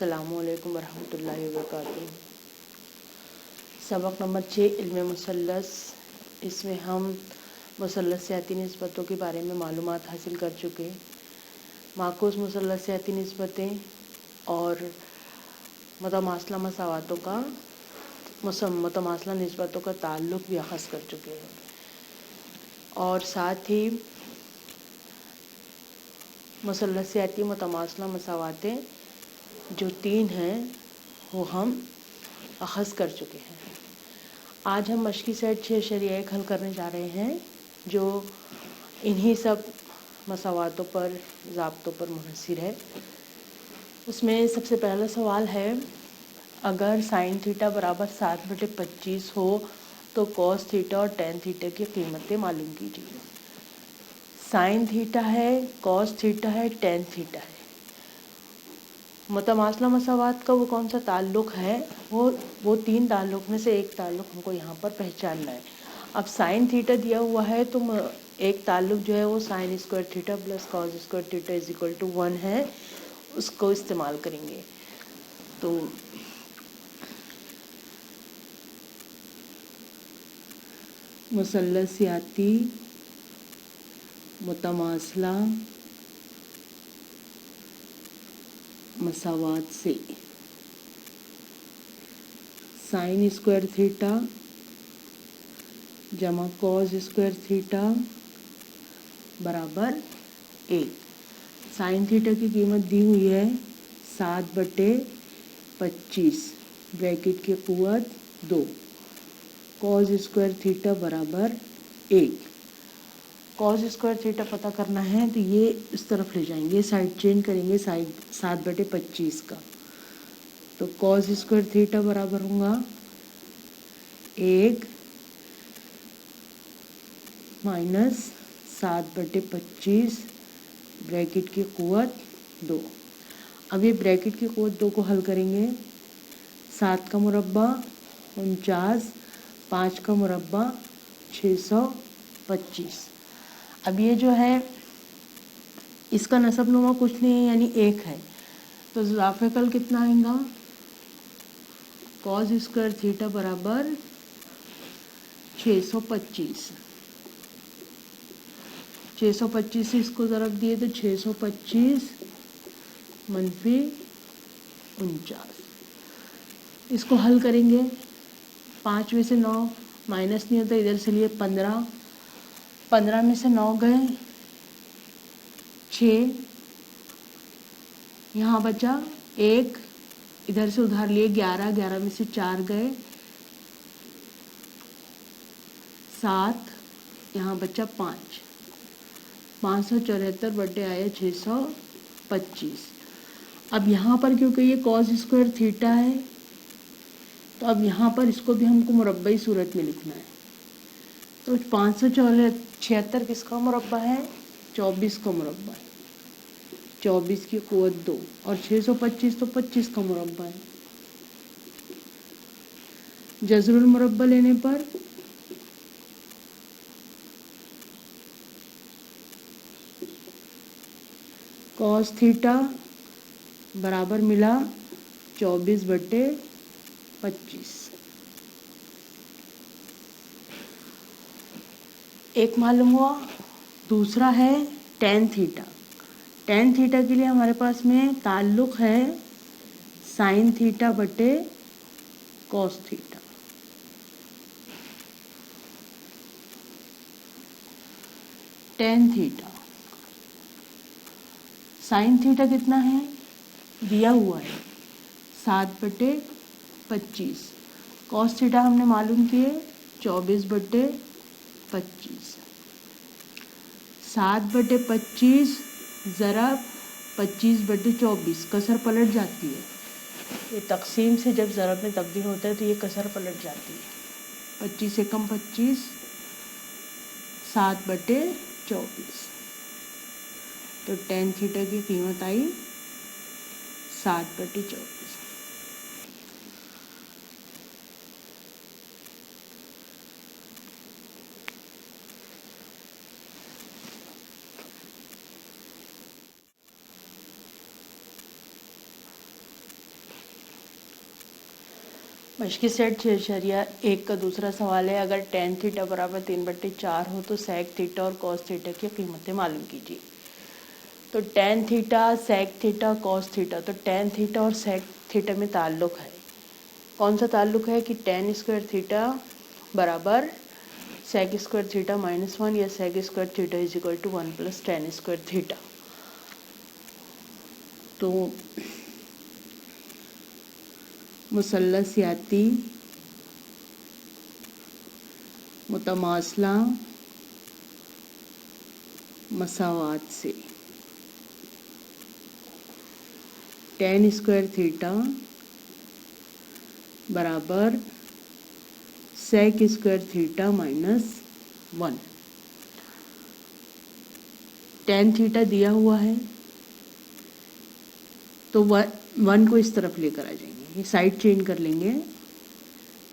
अस्सलामुअलैकुम वरहमतुल्लाहि वबरकातुहू। सबक नंबर 6 इल्म मुसल्लस। इसमें हम मुसल्लसियाती निस्बतों के बारे में मालूमात हासिल कर चुके। माकूस मुसल्लसियाती निस्बतें और मुतमासला मसावातों का मुतमासला निस्बतों का ताल्लुक़ भी अख़ज़ कर चुके हैं और साथ ही मुसल्लसियाती मुतमासला मसावातें जो 3 हैं वो हम अख़ज़ कर चुके हैं। आज हम मश्की सेट 6 शरिया हल करने जा रहे हैं जो इन्हीं सब मसावातों पर ज़ाब्तों पर मुनहसिर है। उसमें सबसे पहला सवाल है, अगर साइन थीटा बराबर 7/25 हो तो कॉस थीटा और टेन थीटा की कीमतें मालूम कीजिए। साइन थीटा है, कॉस थीटा है, टेन थीटा है। मुतमासला मसावात का वो कौन सा ताल्लुक़ है, वो 3 ताल्लुक़ में से एक ताल्लुक़ हमको यहाँ पर पहचानना है। अब साइन थीटा दिया हुआ है तो एक ताल्लुक़ जो है वो sine square theta plus cos square theta is equal to 1 है, उसको इस्तेमाल करेंगे। तो मुसल्लसियाती मुतमासला मसावात से साइन स्क्वायर थीटा जमा कॉस स्क्वायर थीटा बराबर 1। साइन थीटा की कीमत दी हुई है 7/25 ब्रैकेट की कुव्वत 2, कॉस स्क्वायर थीटा बराबर 1। कॉस स्क्वायर थीटा पता करना है तो ये इस तरफ ले जाएंगे, साइड चेंज करेंगे साइड 7/25 का। तो कॉस स्क्वायर थीटा बराबर होगा 1 माइनस 7/25 ब्रैकेट की कुव्वत 2। अब ये ब्रैकेट की कुव्वत 2 को हल करेंगे। 7 का मुरब्बा 49, 5 का मुरब्बा 625। अब ये जो है इसका नसब नुमा कुछ नहीं है, यानी 1 है। तो ज़ाफ़े कल कितना आएगा, कॉस स्क्वायर थीटा बराबर 625। 625 से इसको ज़रब दिए तो 625 मनफी 49। इसको हल करेंगे। 5 में से 9 माइनस नहीं होता, इधर से लिए 15, 15 में से 9 गए 6, यहाँ बचा 1, इधर से उधार लिए 11, 11 में से 4 गए 7, यहाँ बचा 5। 574 बटे आया 625। अब यहाँ पर क्योंकि ये कॉस स्क्वायर थीटा है तो अब यहाँ पर इसको भी हमको मुरब्बई सूरत में लिखना है। तो 576 किसका मुरब्बा है, 24 का मुरब्बा है। 24 की कुव्वत 2 और 625 तो 25 का मुरब्बा है। जज़रुल मुरब्बा लेने पर कॉस थीटा बराबर मिला 24/25। एक मालूम हुआ। दूसरा है टेन थीटा। टेन थीटा के लिए हमारे पास में ताल्लुक़ है साइन थीटा बटे cos theta. Tan theta sine theta कितना है दिया हुआ है 7/25। कॉस थीटा हमने मालूम किए 24/25। 7/25 ज़रा 25/24 कसर पलट जाती है। ये तकसीम से जब ज़रब में तब्दील होता है तो ये कसर पलट जाती है। 25 से कम 25, 7/24। तो टेन थीटा की कीमत आई 7/24। मश्की सेट 6.1 का दूसरा सवाल है, अगर tan थीटा बराबर 3/4 हो तो sec थीटा और cos थीटा की कीमतें मालूम कीजिए। तो tan theta, sec theta, cos theta, तो tan थीटा और sec थीटा में ताल्लुक है। कौन सा ताल्लुक है कि tan स्क्वायर थीटा बराबर sec स्क्वायर थीटा -1 या sec square theta is equal to 1 plus tan square theta. तो मुसल्लसियाती मुतमासला मसावात से tan स्क्वायर थीटा बराबर sec square theta -1। tan theta दिया हुआ है तो 1 को इस तरफ लेकर आ जाएंगे, ये साइड चेंज कर लेंगे।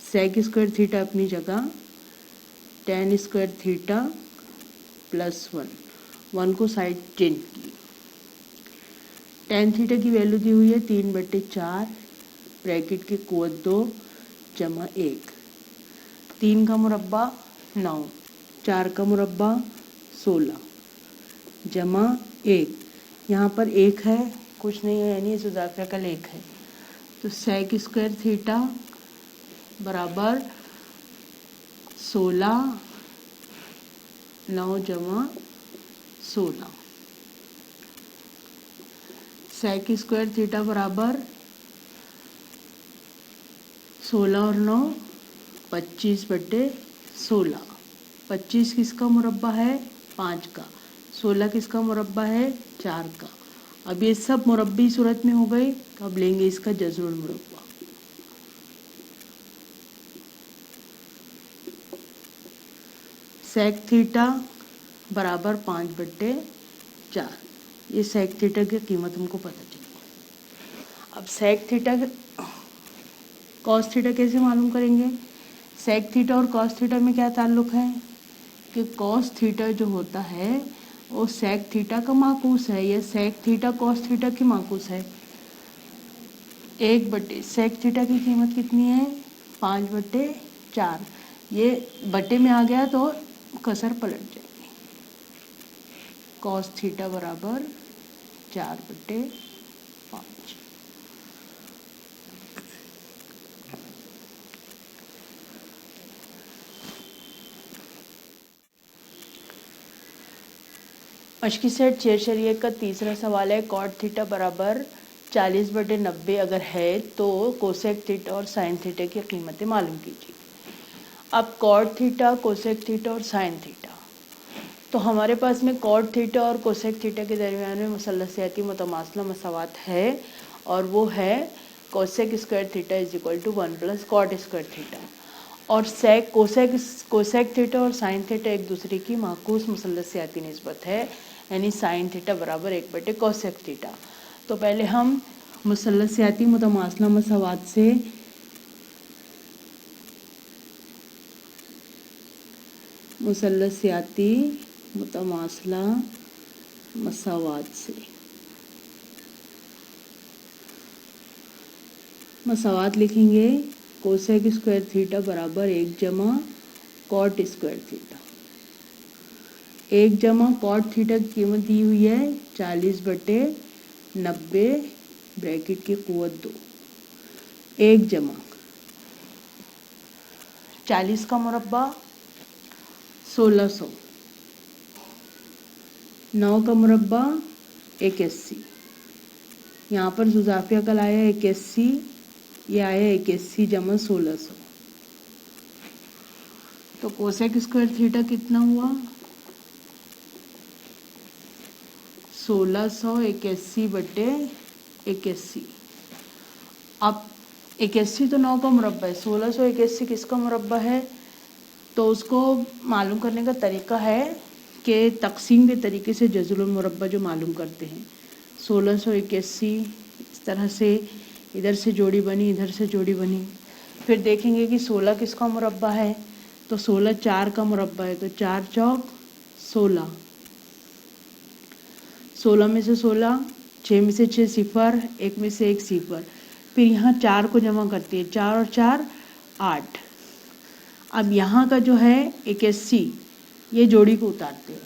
sec स्क्वायर थीटा अपनी जगह, tan स्क्वायर थीटा +1, 1 को साइड चेंज की। tan थीटा की वैल्यू दी हुई है 3/4 ब्रैकेट के कुवत 2 जमा 1, 3 का मुरब्बा 9, 4 का मुरब्बा 16 जमा 1, यहाँ पर 1 है, कुछ नहीं है, यानी इस इजाफे का लेख है। तो sec स्क्वायर थीटा बराबर 16, 9 जमा 16, sec स्क्वायर थीटा बराबर 16 और 9 25/16। 25 किसका मुरब्बा है? 5 का। 16 किसका मुरब्बा है? 4 का। अब ये सब मुरब्बी सूरत में हो गई, तो अब लेंगे इसका जज़रुल मुरब्बा। sec थीटा बराबर 5/4, ये sec थीटा की कीमत हमको पता चली। अब sec थीटा cos थीटा कैसे मालूम करेंगे? sec थीटा और cos थीटा में क्या ताल्लुक है कि cos थीटा जो होता है वो sec थीटा का माकूस है, या sec थीटा cos थीटा की माकूस है। 1/sec थीटा की कीमत कितनी है? 5/4। ये बटे में आ गया तो कसर पलट जाएगी। cos थीटा बराबर 4/5। मश्की सेट 6.1 का तीसरा सवाल है, cot थीटा बराबर 40/90 अगर है तो कोसेक थीटा और साइन थीटा की कीमतें मालूम कीजिए। अब cot थीटा, कोसेक थीटा और साइन थीटा, तो हमारे पास में cot थीटा और कोसेक थीटा के दरमियान में मुसल्लसियाती मुतमासला मसावात है, और वो है cosec square theta is equal to 1 plus cot square theta. और कोसेक थीटा और साइन थीटा एक दूसरे की माकूस मुसल्लसियाती निस्बत है, यानी साइन थीटा बराबर 1/कोसेक थीटा। तो पहले हम मुसल्लसियाती मुतमासला मसावात से मुसल्लसियाती मुतमासला मसावात से मसावात लिखेंगे। कोसेक स्क्वायर थीटा बराबर 1 जमा कॉट स्क्वायर थीटा, 1 जमा कॉट थीटा की कीमत दी हुई है 40/90 ब्रैकेट की कुवत 2, 1 जमा 40 का मुरब्बा 1600, 9 का मुरब्बा 81, यहाँ पर जुजाफिया कल आया 81, ये आया 81 जमा 1600। तो कोसेक स्क्वायर थीटा कितना हुआ? 1681/81। अब 81 तो 9 का मुरब्बा है, 1681 किसका मुरब्बा है? तो उसको मालूम करने का तरीका है कि तकसीम के तरीके से जज़रुल मुरब्बा जो मालूम करते हैं। 1681 इस तरह से इधर से जोड़ी बनी, इधर से जोड़ी बनी, फिर देखेंगे कि 16 किसका मुरब्बा है, तो 16 4 का मुरब्बा है, तो 4 चौक 16, 16 में से 16, 6 में से 6 सिफर, 1 में से 1 सिफर, फिर यहाँ 4 को जमा करती है, 4 और 4 8। अब यहाँ का जो है 81, ये जोड़ी को उतारते हैं।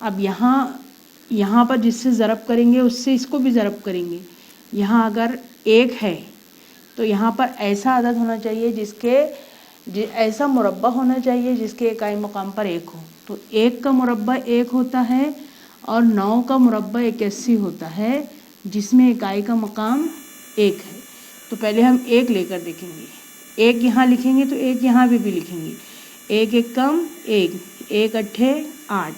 अब यहाँ पर जिससे ज़रब करेंगे उससे इसको भी ज़रब करेंगे। यहाँ अगर 1 है तो यहाँ पर ऐसा अदद होना चाहिए ऐसा मुरब्बा होना चाहिए जिसके इकाई मकाम पर 1 हो। तो 1 का मुरब्बा 1 होता है और 9 का मुरब्बा 81 होता है जिसमें इकाई का मकाम 1 है। तो पहले हम 1 लेकर देखेंगे। 1 यहाँ लिखेंगे तो 1 यहाँ भी लिखेंगे। 1 एक कम 1, 1 अट्ठे 8।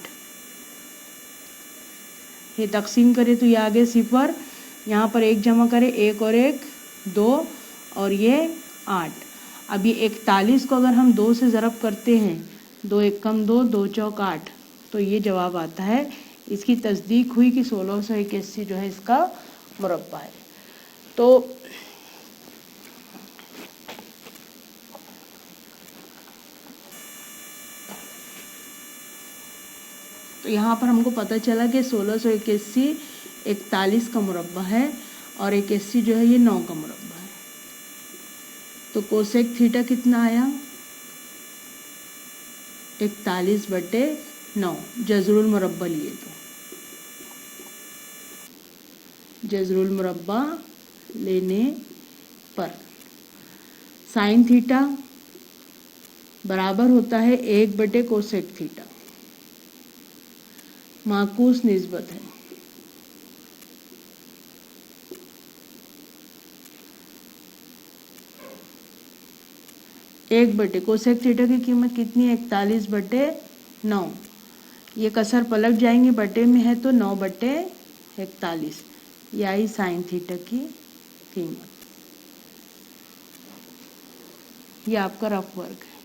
ये तकसीम करें तो ये आगे 0, यहाँ पर 1 जमा करें, 1 और 1 2 और ये 8। अब ये 41 को अगर हम 2 से ज़रब करते हैं, 2 एक कम 2, 2 चौक 8, तो ये जवाब आता है। इसकी तस्दीक हुई कि 1681 जो है इसका मुरब्बा है। तो यहाँ पर हमको पता चला कि 1681 41 का मुरब्बा है और 81 जो है ये 9 का मुरब्बा है। तो कोसेक थीटा कितना आया? 41/9 जज़रुल मुरब्बा लिए तो जज़रुल मुरब्बा लेने पर साइन थीटा बराबर होता है 1/कोसेक थीटा। माकूस निस्बत है। एक बटे कोसेक थीटा की कीमत कितनी है? 41/9। ये कसर पलट जाएंगे, बटे में है तो 9/41। ये आई साइन थीटा की कीमत। ये आपका रफ वर्क है।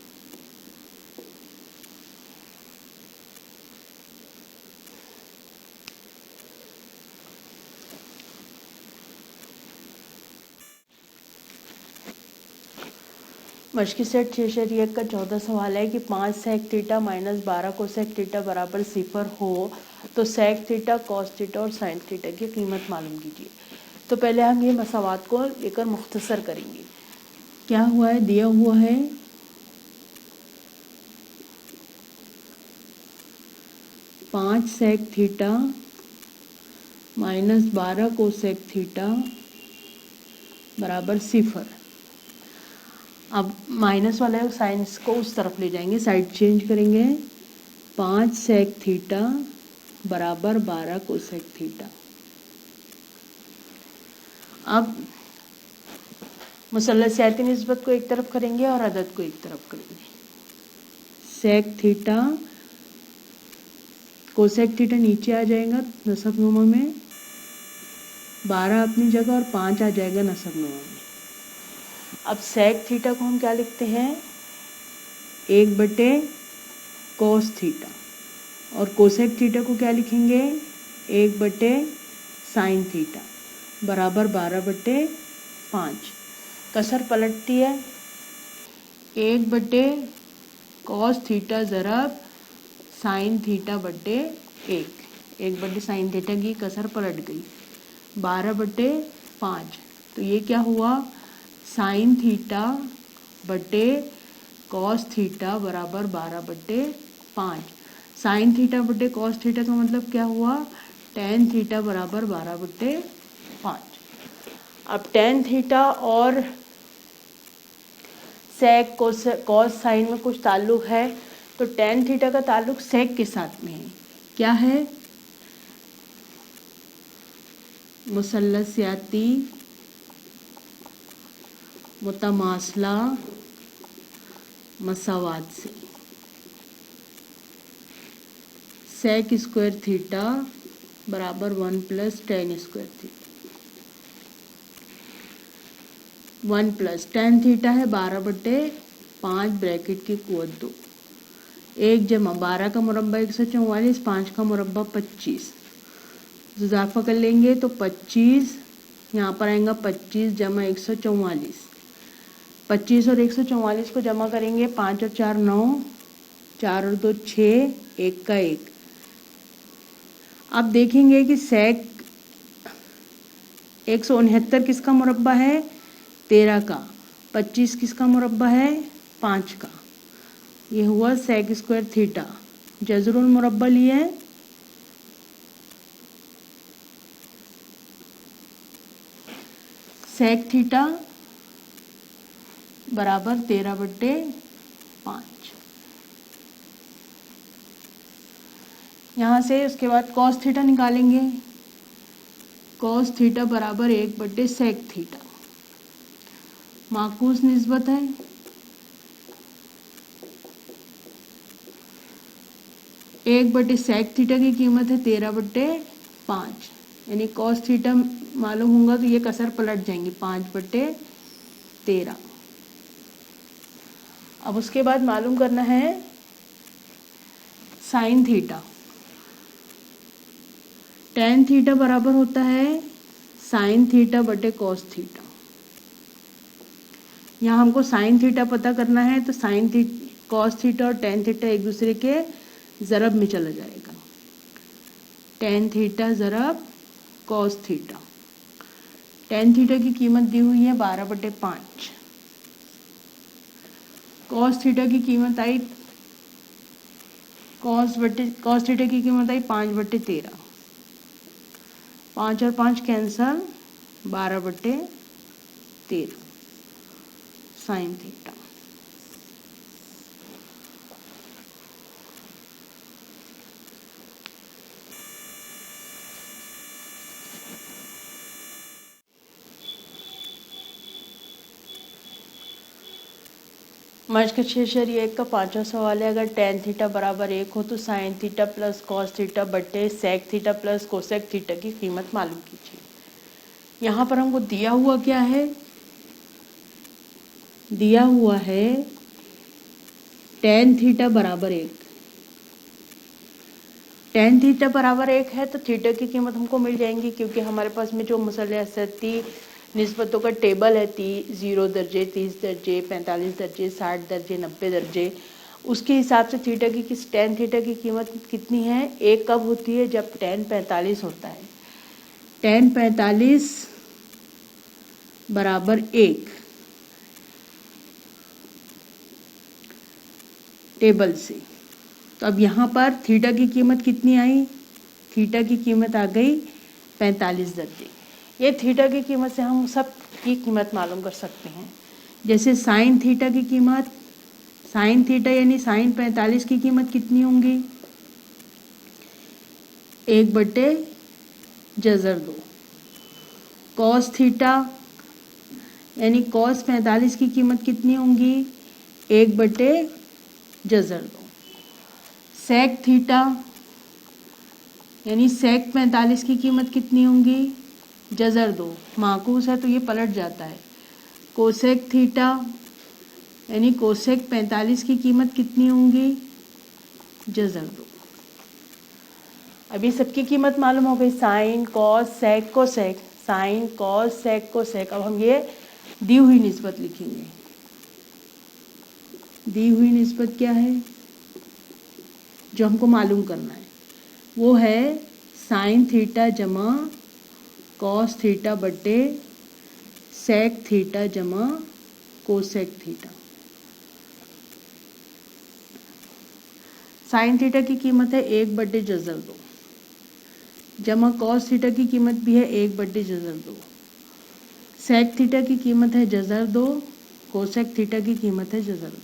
मश्की सेट 6.1 का 14 सवाल है कि 5 sec theta minus 12 cosec theta बराबर 0 हो तो सेक थीटा, कॉस थीटा और साइन थीटा की कीमत मालूम कीजिए। तो पहले हम ये मसावात को लेकर मुख्तसर करेंगे। क्या हुआ है? दिया हुआ है 5 sec theta minus 12 cosec theta बराबर 0। अब माइनस वाला साइंस को उस तरफ ले जाएंगे, साइड चेंज करेंगे। 5 सेक थीटा बराबर 12 कोसेक थीटा। अब मुसल्लसियाती निस्बत को एक तरफ करेंगे और अदद को एक तरफ करेंगे। सेक थीटा कोसेक थीटा नीचे आ जाएगा नसबनुमा में, 12 अपनी जगह और 5 आ जाएगा नसबनुमा में। अब सेक थीटा को हम क्या लिखते हैं? 1/कोस थीटा। और कोसेक थीटा को क्या लिखेंगे? 1/साइन थीटा बराबर 12/5। कसर पलटती है, 1/कोस थीटा ज़रब साइन थीटा बटे 1/साइन थीटा की कसर पलट गई, 12/5। तो ये क्या हुआ? साइन थीटा बटे कॉस थीटा बराबर 12/5। साइन थीटा बटे कॉस थीटा का मतलब क्या हुआ? टेन थीटा बराबर 12/5। अब टेन थीटा और सेक कॉस साइन में कुछ ताल्लुक है, तो टेन थीटा का ताल्लुक सेक के साथ में है। क्या है? मुसल्लसियाती मुतमासला मसावात से। सेक स्क्वायर थीटा बराबर 1 + tan square theta. 1 + tan theta है 12/5 ब्रैकेट की कुवत 2। 1 जमा 12 का मुरब्बा 144, 5 का मुरब्बा 25। इजाफा कर लेंगे तो 25 यहाँ पर आएगा 25 जमा 144। 25 और 144 को जमा करेंगे, 5 और 4 9, 4 और 2 6, 1 का 1। अब देखेंगे कि सेक 169 किसका मुरब्बा है? 13 का। 25 किसका मुरब्बा है? 5 का। ये हुआ सेक स्क्वायर थीटा। जज़रुल मुरब्बा लिया है, सेक थीटा बराबर 13/5। यहाँ से उसके बाद कॉस थीटा निकालेंगे। कॉस थीटा बराबर 1/सेक थीटा। माकूस निस्बत है, एक बटे सेक थीटा की कीमत है 13/5, यानी कॉस थीटा मालूम होगा तो ये कसर पलट जाएंगी 5/13। अब उसके बाद मालूम करना है साइन थीटा। टेन थीटा बराबर होता है साइन थीटा बटे कॉस थीटा। यहाँ हमको साइन थीटा पता करना है तो साइन थीटा, कॉस थीटा और टेन थीटा एक दूसरे के ज़रब में चला जाएगा। टेन थीटा ज़रब कॉस थीटा। टेन थीटा की कीमत दी हुई है 12/5। कॉस थीटा की कीमत आई कॉस थीटा की कीमत आई 5/13। 5 और 5 कैंसल, 12/13 साइन थीटा। मश्क 6/1 का 5वां सवाल है, अगर टेन थीटा बराबर 1 हो तो sine theta plus cos theta बटे sec theta plus cosec theta की कीमत मालूम कीजिए। यहाँ पर हमको दिया हुआ क्या है? दिया हुआ है टेन थीटा बराबर 1। टेन थीटा बराबर 1 है तो थीटा की कीमत हमको मिल जाएंगी, क्योंकि हमारे पास में जो मुसलसती निस्बतों का टेबल है 0 दर्जे, 30 दर्जे, 45 दर्जे, 60 दर्जे, 90 दर्जे, उसके हिसाब से थीटा की टेन थीटा की कीमत कितनी है? 1 कब होती है? जब टेन 45 होता है। टेन 45 बराबर 1 टेबल से। तो अब यहाँ पर थीटा की कीमत कितनी आई? थीटा की कीमत आ गई 45 दर्जे। ये थीटा की कीमत से हम सब की कीमत मालूम कर सकते हैं। जैसे साइन थीटा की कीमत, साइन थीटा यानी साइन 45 की कीमत कितनी होंगी? 1/जज़र 2। कॉस थीटा यानी कॉस 45 की कीमत कितनी होंगी? 1/जज़र 2। सेक थीटा यानी सेक 45 की कीमत कितनी होंगी? जज़र 2। माकूस है तो ये पलट जाता है। कोसेक थीटा यानी कोसेक 45 की कीमत कितनी होंगी? जज़र 2। अभी सबकी कीमत मालूम हो गई, sine cos sec cosec, sine cos sec cosec. अब हम ये दी हुई निस्बत लिखेंगे। दी हुई निस्बत क्या है जो हमको मालूम करना है? वो है साइन थीटा जमा कॉस थीटा बटे सेक थीटा जमा कोसेक थीटा। साइन थीटा की कीमत है 1/जज़र 2 जमा कॉस थीटा की कीमत भी है 1/जज़र 2। सेक थीटा की कीमत है जज़र 2, कोसेक थीटा की कीमत है जज़र 2।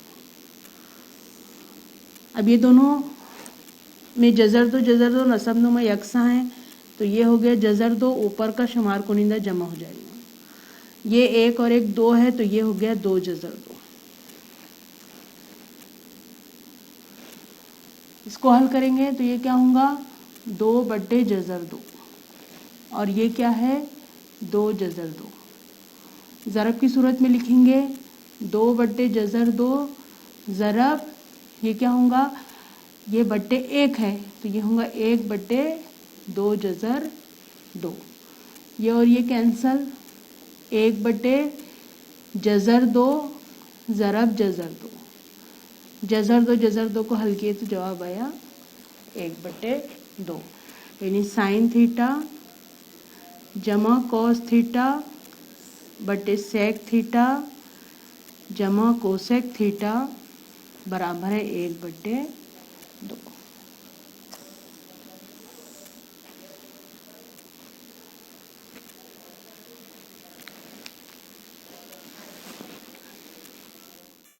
अब ये दोनों में जज़र 2 नसब नुमा यकसा हैं, तो ये हो गया जज़र 2, ऊपर का शुमार कुनिंदा जमा हो जाएगा। ये 1 और 1 2 है तो ये हो गया 2/जज़र 2। इसको हल करेंगे तो ये क्या होगा? 2/जज़र 2 और ये क्या है? 2/जज़र 2। ज़रब की सूरत में लिखेंगे 2/जज़र 2 ज़रब, ये क्या होगा? ये बट्टे 1 है तो ये होगा 1/2/जज़र 2। ये और ये कैंसल, 1/जज़र 2 ज़रब जज़र 2। जज़र 2 को हल किए तो जवाब आया 1/2, यानी साइन थीटा जमा कॉस थीटा बटे सेक थीटा जमा कोसेक थीटा बराबर है 1/2।